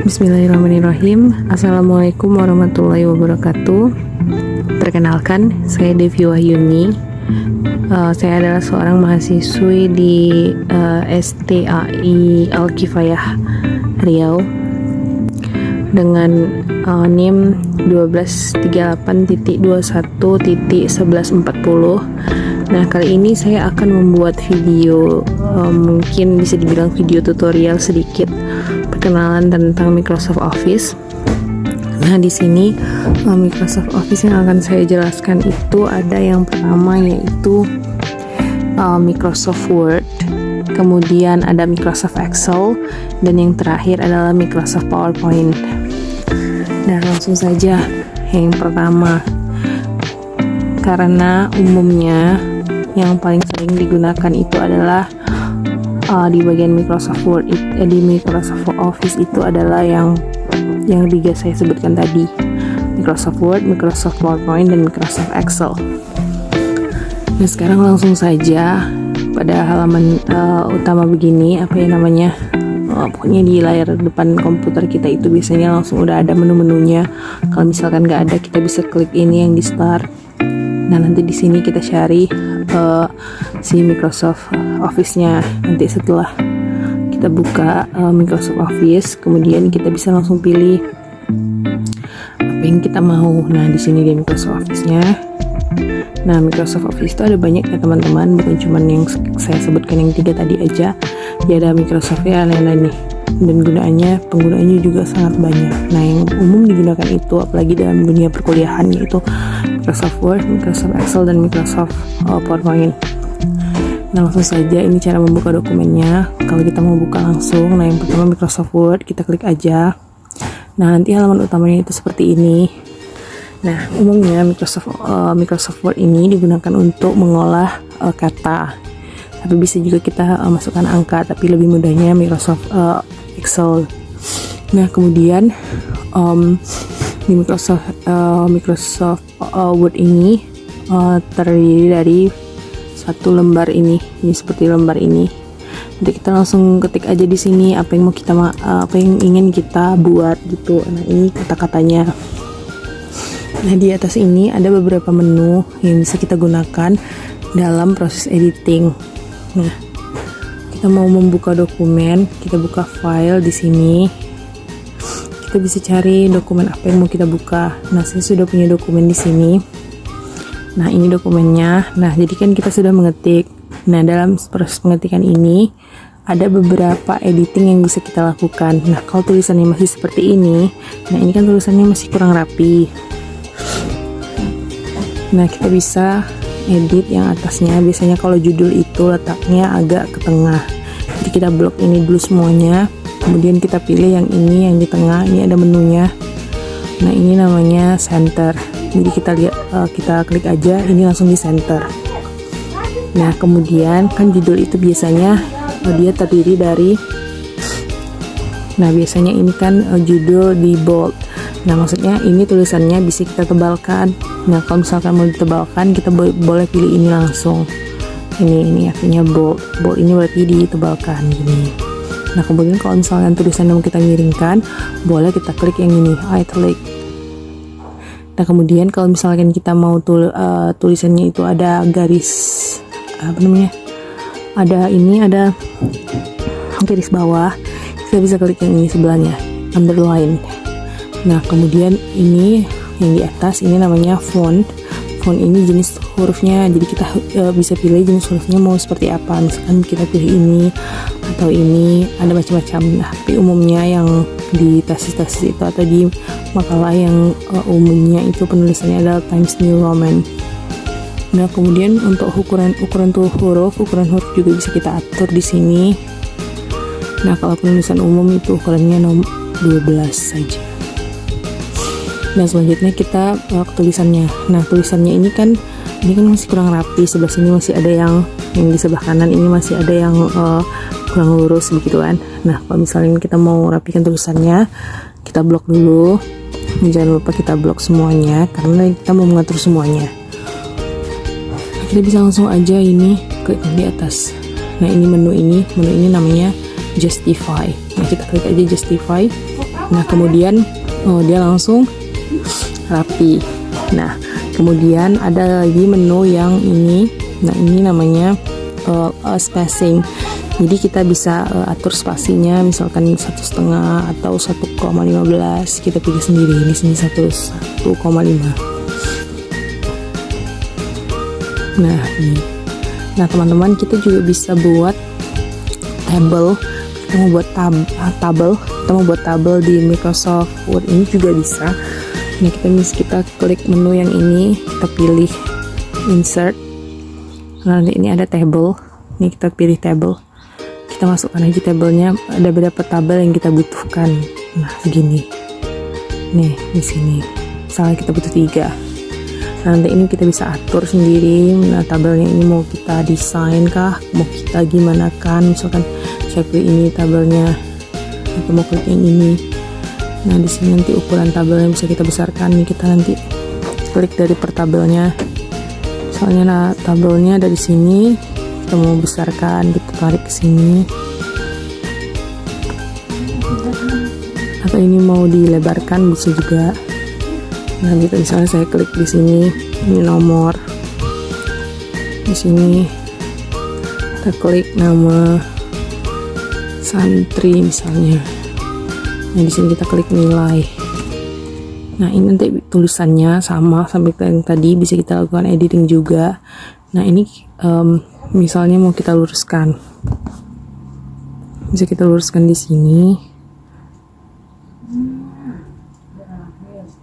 Bismillahirrahmanirrahim. Assalamualaikum warahmatullahi wabarakatuh. Perkenalkan, saya Devi Wahyuni. Saya adalah seorang mahasiswi di STAI Al-Kifayah Riau dengan NIM 1238.21.1140. Nah, kali ini saya akan membuat video, mungkin bisa dibilang video tutorial sedikit perkenalan tentang Microsoft Office. Nah, di sini Microsoft Office yang akan saya jelaskan itu ada yang pertama yaitu Microsoft Word, kemudian ada Microsoft Excel, dan yang terakhir adalah Microsoft PowerPoint. Nah, langsung saja yang pertama, karena umumnya yang paling sering digunakan itu adalah di bagian Microsoft Word, di Microsoft Office itu adalah yang tiga saya sebutkan tadi, Microsoft Word, Microsoft PowerPoint, dan Microsoft Excel. Nah, sekarang langsung saja pada halaman utama begini, pokoknya di layar depan komputer kita itu biasanya langsung udah ada menu-menunya. Kalau misalkan nggak ada, kita bisa klik ini yang di start. Nah, nanti di sini kita cari si Microsoft Office-nya. Nanti setelah kita buka Microsoft Office, kemudian kita bisa langsung pilih apa yang kita mau. Nah, di sini di Microsoft Office-nya. Nah, Microsoft Office itu ada banyak ya teman-teman, bukan cuma yang saya sebutkan yang tiga tadi aja. Dia ada Microsoft ya, lain-lain nih. Dan penggunaannya juga sangat banyak. Nah, yang umum digunakan itu apalagi dalam dunia perkuliahan yaitu Microsoft Word, Microsoft Excel, dan Microsoft PowerPoint. Nah, langsung saja ini cara membuka dokumennya. Kalau kita mau buka langsung, nah yang pertama Microsoft Word, kita klik aja. Nah, nanti halaman utamanya itu seperti ini. Nah, umumnya Microsoft Word ini digunakan untuk mengolah kata. Tapi bisa juga kita masukkan angka, tapi lebih mudahnya Microsoft Excel. Nah, kemudian di Microsoft Word ini terdiri dari satu lembar ini seperti lembar ini. Nanti kita langsung ketik aja di sini apa yang ingin kita buat gitu. Nah, ini kata-katanya. Nah, di atas ini ada beberapa menu yang bisa kita gunakan dalam proses editing. Nah, kita mau membuka dokumen, kita buka file di sini. Kita bisa cari dokumen apa yang mau kita buka. Nah, saya sudah punya dokumen di sini. Nah, ini dokumennya. Nah, jadi kan kita sudah mengetik. Nah, dalam proses pengetikan ini ada beberapa editing yang bisa kita lakukan. Nah, kalau tulisannya masih seperti ini, nah ini kan tulisannya masih kurang rapi. Nah, kita bisa edit yang atasnya. Biasanya kalau judul itu letaknya agak ke tengah. Jadi kita blok ini dulu semuanya. Kemudian kita pilih yang ini, yang di tengah. Ini ada menunya. Nah, ini namanya center. Jadi kita klik aja, ini langsung di center. Nah, kemudian kan judul itu biasanya dia terdiri dari, nah biasanya ini kan judul di bold. Nah, maksudnya ini tulisannya bisa kita tebalkan. Nah, kalau misalkan mau ditebalkan, kita boleh pilih ini langsung. Ini artinya bold. Bold ini berarti ditebalkan gini. Nah, kemudian kalau misalkan tulisannya mau kita miringkan, boleh kita klik yang ini, italic. Nah, kemudian kalau misalkan kita mau tulisannya itu ada garis ada garis bawah, kita bisa klik yang ini sebelahnya, underline. Nah, kemudian ini yang di atas ini namanya font. Font ini jenis hurufnya, jadi kita bisa pilih jenis hurufnya mau seperti apa. Misalkan kita pilih ini atau ini, ada macam-macam. Nah, tapi umumnya yang di tesis-tesis itu atau di makalah yang umumnya itu penulisannya adalah Times New Roman. Nah, kemudian untuk ukuran huruf juga bisa kita atur di sini. Nah, kalau penulisan umum itu ukurannya 12 saja. Nah, selanjutnya kita ke tulisannya. Nah, tulisannya ini kan masih kurang rapi. Sebelah sini masih ada yang di sebelah kanan ini masih ada yang kurang lurus begitu kan. Nah, kalau misalnya kita mau rapikan tulisannya, kita blok dulu. Jangan lupa kita blok semuanya karena kita mau mengatur semuanya. Kita bisa langsung aja ini klik di atas. Nah, ini menu ini namanya Justify. Nah, kita klik aja Justify. Nah kemudian dia langsung rapi. Nah kemudian ada lagi menu yang ini. Nah ini namanya spacing. Jadi kita bisa atur spasinya, misalkan 1,5 atau 1,15, kita pilih sendiri. Di sini 1,5. Nah ini. Nah teman-teman, kita juga bisa buat tabel. Kita mau buat tabel di Microsoft Word ini juga bisa. Nah kita klik menu yang ini, kita pilih insert. Nah ini ada table. Ini kita pilih table. Kita masukkan aja tabelnya, ada beberapa tabel yang kita butuhkan. Nah segini. Nih di sini. Misalnya kita butuh 3. Nanti ini kita bisa atur sendiri. Nah tabelnya ini mau kita desain kah, mau kita gimana kan, misalkan saya pilih ini tabelnya atau mau klik yang ini. Nah di sini nanti ukuran tabelnya bisa kita besarkan. Nih kita nanti klik dari per tabelnya, misalnya tabelnya dari sini kita mau besarkan, kita tarik ke sini, atau ini mau dilebarkan bisa juga. Nah gitu, misalnya saya klik di sini, ini nomor, di sini kita klik nama santri misalnya. Nah di sini kita klik nilai. Nah ini nanti tulisannya sama sampai yang tadi, bisa kita lakukan editing juga. Nah ini misalnya mau kita luruskan, bisa kita luruskan di sini.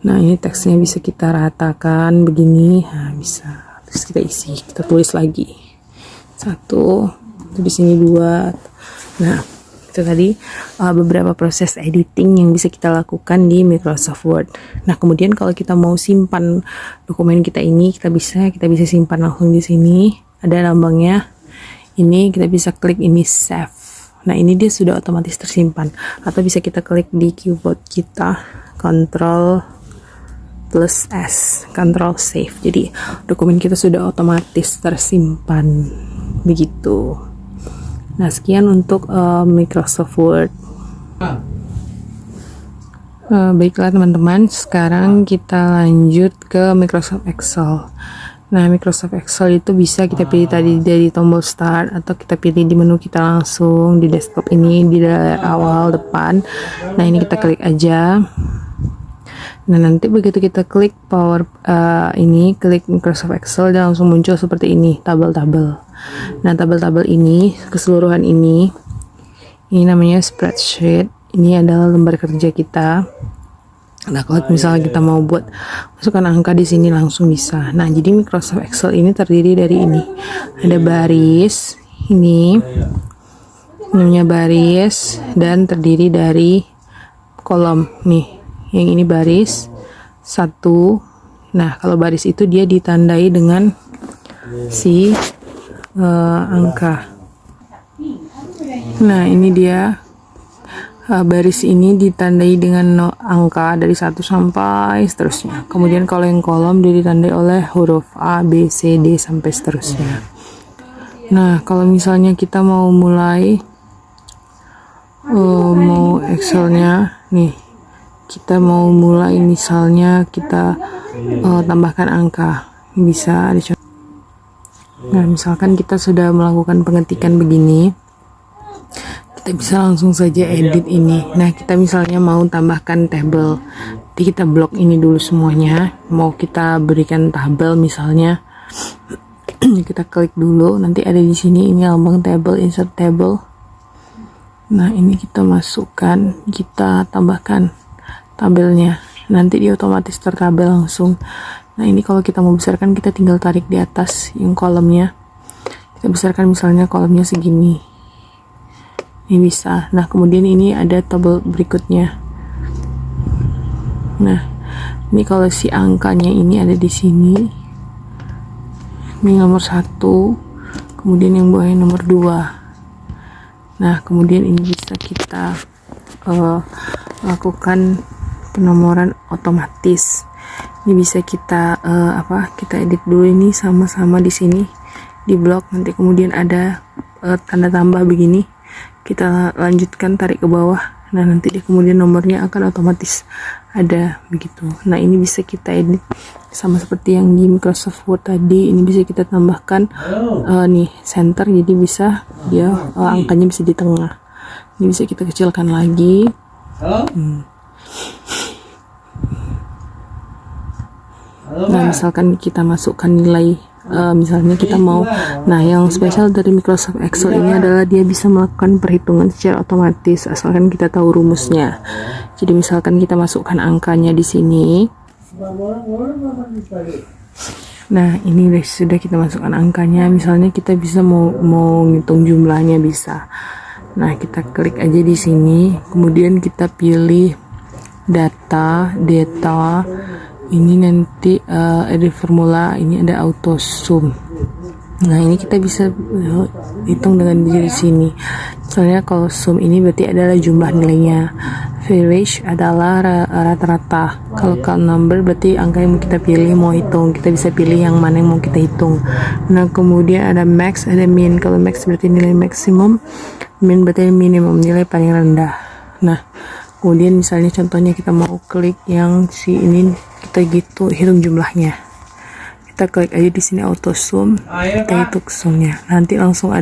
Nah ini teksnya bisa kita ratakan begini, nah bisa. Terus kita isi, kita tulis lagi 1, di sini 2. Nah itu tadi beberapa proses editing yang bisa kita lakukan di Microsoft Word. Nah kemudian kalau kita mau simpan dokumen kita ini, kita bisa simpan langsung di sini. Ada lambangnya. Ini kita bisa klik ini save. Nah ini dia sudah otomatis tersimpan. Atau bisa kita klik di keyboard kita, Ctrl plus S, Ctrl save. Jadi dokumen kita sudah otomatis tersimpan begitu. Nah sekian untuk Microsoft Word. Baiklah teman-teman, sekarang kita lanjut ke Microsoft Excel. Nah Microsoft Excel itu bisa kita pilih tadi dari tombol start, atau kita pilih di menu kita langsung di desktop ini, di awal depan. Nah ini kita klik aja. Nah nanti begitu kita klik klik Microsoft Excel, dia langsung muncul seperti ini, tabel-tabel. Nah tabel-tabel ini, keseluruhan ini namanya spreadsheet. Ini adalah lembar kerja kita. Nah kalau misalnya kita mau buat masukkan angka di sini langsung bisa. Nah jadi Microsoft Excel ini terdiri dari ini, ada baris, ini namanya baris, dan terdiri dari kolom nih. Yang ini baris 1. Nah kalau baris itu dia ditandai dengan si angka. Nah ini dia baris ini ditandai dengan angka dari 1 sampai seterusnya. Kemudian kalau yang kolom dia ditandai oleh huruf A, B, C, D sampai seterusnya. Nah kalau misalnya kita mau mulai mau Excelnya nih, kita mau mulai misalnya kita tambahkan angka, bisa ada contoh. Nah misalkan kita sudah melakukan pengetikan begini, kita bisa langsung saja edit ini. Nah kita misalnya mau tambahkan tabel, jadi kita blok ini dulu semuanya. Mau kita berikan tabel misalnya, kita klik dulu, nanti ada di sini ini lambang table, insert table. Nah ini kita masukkan, kita tambahkan tabelnya, nanti dia otomatis tertabel langsung. Nah ini kalau kita mau besarkan, kita tinggal tarik di atas yang kolomnya, kita besarkan misalnya kolomnya segini, ini bisa. Nah kemudian ini ada tabel berikutnya. Nah ini kalau si angkanya ini ada di sini, ini nomor 1, kemudian yang bawahnya nomor 2. Nah kemudian ini bisa kita lakukan penomoran otomatis. Ini bisa kita kita edit dulu ini sama-sama di sini di blok. Nanti kemudian ada tanda tambah begini, kita lanjutkan tarik ke bawah. Nah nanti di kemudian nomornya akan otomatis ada begitu. Nah ini bisa kita edit sama seperti yang di Microsoft Word tadi. Ini bisa kita tambahkan nih center, jadi bisa dia angkanya bisa di tengah. Ini bisa kita kecilkan lagi. Nah misalkan kita masukkan nilai, misalnya kita mau, nah yang spesial dari Microsoft Excel ini adalah dia bisa melakukan perhitungan secara otomatis asalkan kita tahu rumusnya. Jadi misalkan kita masukkan angkanya di sini. Nah ini sudah kita masukkan angkanya, misalnya kita bisa mau ngitung jumlahnya bisa. Nah kita klik aja di sini, kemudian kita pilih data. Ini nanti ada formula, ini ada auto sum. Nah ini kita bisa hitung dengan di sini. Misalnya kalau sum ini berarti adalah jumlah nilainya, average adalah rata-rata. Kalau count number berarti angka yang mau kita pilih, mau hitung, kita bisa pilih yang mana yang mau kita hitung. Nah kemudian ada max, ada min. Kalau max berarti nilai maksimum, min berarti minimum, nilai paling rendah. Nah kemudian misalnya contohnya kita mau klik yang si ini, kita gitu hitung jumlahnya, kita klik aja di sini auto sum, kita hitung sumnya, nanti langsung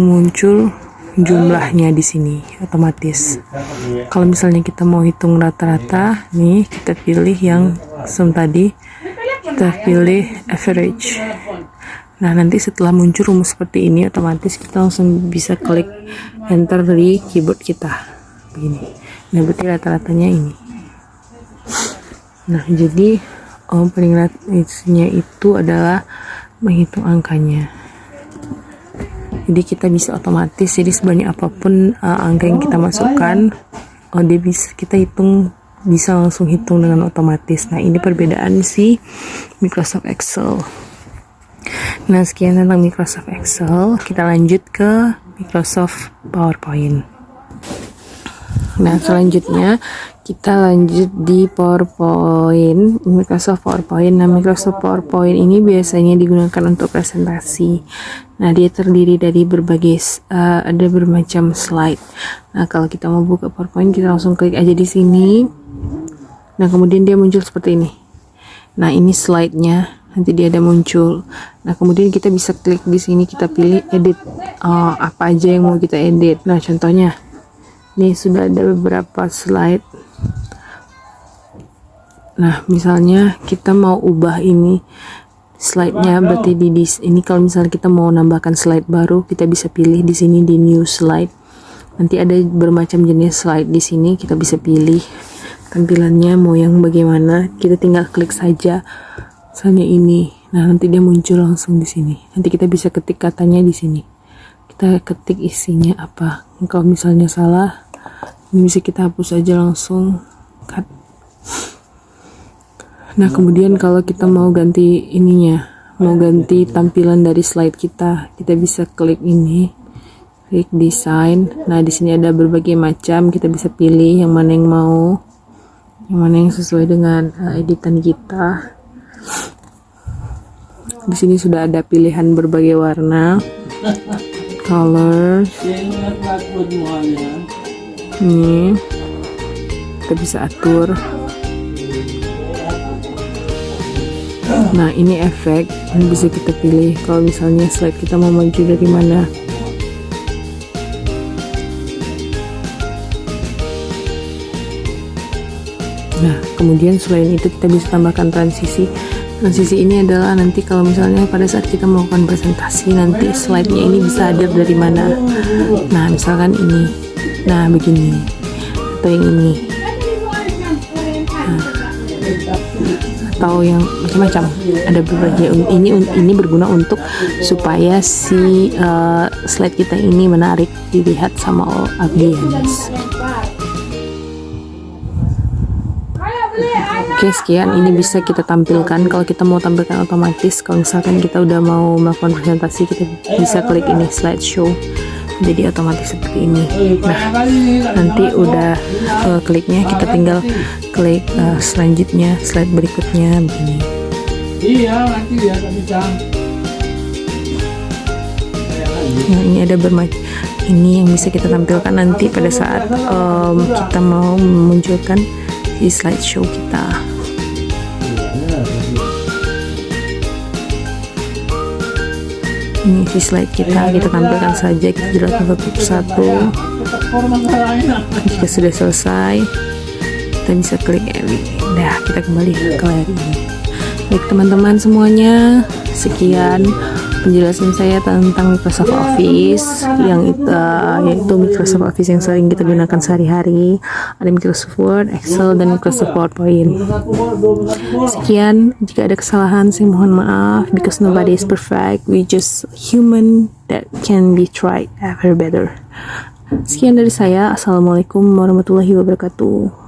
muncul jumlahnya di sini otomatis. Kalau misalnya kita mau hitung rata-rata, nih kita pilih yang sum tadi, kita pilih average. Nah nanti setelah muncul rumus seperti ini, otomatis kita langsung bisa klik enter di keyboard kita begini. Nah berarti rata-ratanya ini. Nah jadi paling ratanya itu adalah menghitung angkanya. Jadi kita bisa otomatis, jadi sebanyak apapun angka yang kita masukkan, dia bisa kita hitung, bisa langsung hitung dengan otomatis. Nah ini perbedaan si Microsoft Excel. Nah sekian tentang Microsoft Excel, kita lanjut ke Microsoft PowerPoint. Nah selanjutnya kita lanjut di PowerPoint, Microsoft PowerPoint. Nah Microsoft PowerPoint ini biasanya digunakan untuk presentasi. Nah dia terdiri dari ada bermacam slide. Nah kalau kita mau buka PowerPoint, kita langsung klik aja di sini. Nah kemudian dia muncul seperti ini. Nah ini slide-nya, nanti dia ada muncul. Nah kemudian kita bisa klik di sini, kita pilih edit apa aja yang mau kita edit. Nah contohnya ini sudah ada beberapa slide. Nah misalnya kita mau ubah ini slide-nya, berarti di ini kalau misalnya kita mau nambahkan slide baru, kita bisa pilih di sini di new slide. Nanti ada bermacam jenis slide di sini, kita bisa pilih tampilannya mau yang bagaimana, kita tinggal klik saja misalnya ini. Nah nanti dia muncul langsung di sini. Nanti kita bisa ketik katanya di sini, kita ketik isinya apa. Kalau misalnya salah, ini bisa kita hapus aja langsung cut. Nah kemudian kalau kita mau ganti ininya, mau ganti tampilan dari slide kita bisa klik ini, klik design. Nah di sini ada berbagai macam, kita bisa pilih yang mana yang mau, yang mana yang sesuai dengan editan kita. Di sini sudah ada pilihan berbagai warna, colors. Ini kita bisa atur. Nah ini efek, ini bisa kita pilih kalau misalnya slide kita mau maju dari mana. Nah kemudian selain itu kita bisa tambahkan transisi. Transisi ini adalah nanti kalau misalnya pada saat kita melakukan presentasi, nanti slide-nya ini bisa hadir dari mana. Nah misalkan ini, nah begini, atau yang ini, atau yang macam-macam, ada berbagai. Ini berguna untuk supaya si slide kita ini menarik dilihat sama audiens. Oke, sekian ini bisa kita tampilkan. Kalau kita mau tampilkan otomatis, kalau misalkan kita udah mau melakukan presentasi, kita bisa klik ini slideshow, jadi otomatis seperti ini. Nah nanti udah kliknya, kita tinggal klik selanjutnya, slide berikutnya begini. Nanti ya bisa. Nah ini ada Ini yang bisa kita tampilkan nanti pada saat kita mau memunculkan di slideshow kita. Ini si slide kita tampilkan saja, kita jelaskan satu persatu. Jika sudah selesai, kita bisa klik edit. Nah, kita kembali ke layar ini. Baik teman-teman semuanya, sekian penjelasan saya tentang Microsoft Office yang yaitu Microsoft Office yang sering kita gunakan sehari-hari. Ada Microsoft Word, Excel, dan Microsoft PowerPoint. Sekian, jika ada kesalahan saya mohon maaf, because nobody is perfect, we just human that can be tried ever better. Sekian dari saya, assalamualaikum warahmatullahi wabarakatuh.